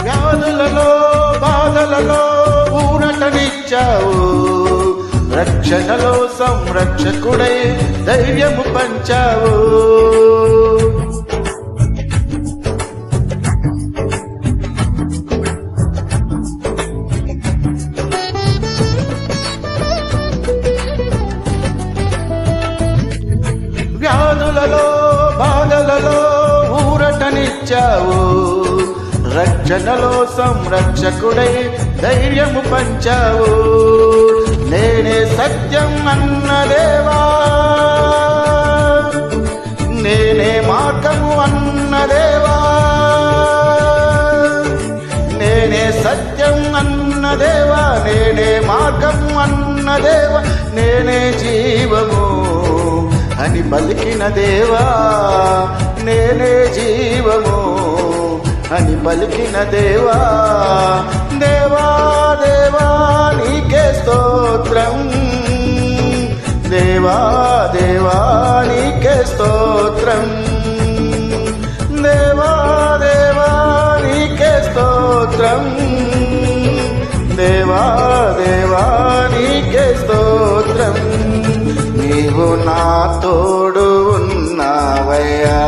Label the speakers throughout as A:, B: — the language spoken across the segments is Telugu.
A: వ్యాధులలో బాధలలో ఊరటనిచ్చావు, రక్షణలో సంరక్షకుడై ధైర్యము పంచావు. వ్యాధులలో బాధలలో ఊరటనిచ్చావు, రక్షణలో సంరక్షకుడై ధైర్యము పంచావు. నేనే సత్యం అన్న దేవా, నేనే మార్గము అన్న దేవా, నేనే సత్యం అన్న దేవా, నేనే మార్గము అన్న దేవా, నేనే జీవము అని పలికిన దేవా, నేనే జీవము అని పలికిన దేవా. దేవా దేవా నీకే స్తోత్రం, దేవా దేవా నీకే స్తోత్రం, దేవా దేవా నీకే స్తోత్రం, దేవా దేవా నీకే స్తోత్రం. నీవు నా తోడు ఉన్నావయ్యా,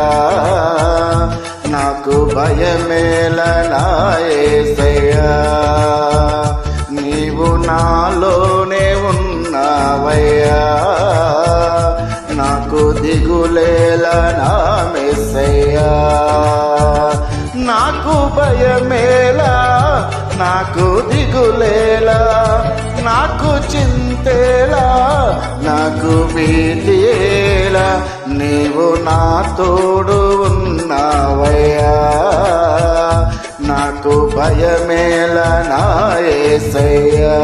A: నాకు భయమేల నా యేసయ్యా. నీవు నాలోనే ఉన్నావయ్యా, నాకు దిగులేల నా మెస్సయ్యా. నాకు భయమేలా, నాకు దిగులేలా, నాకు చింతేలా, నాకు భీతియేలా, నీవు నా తోడు ఉన్నావయ్యా, నాకు భయమేలా నా యేసయ్యా.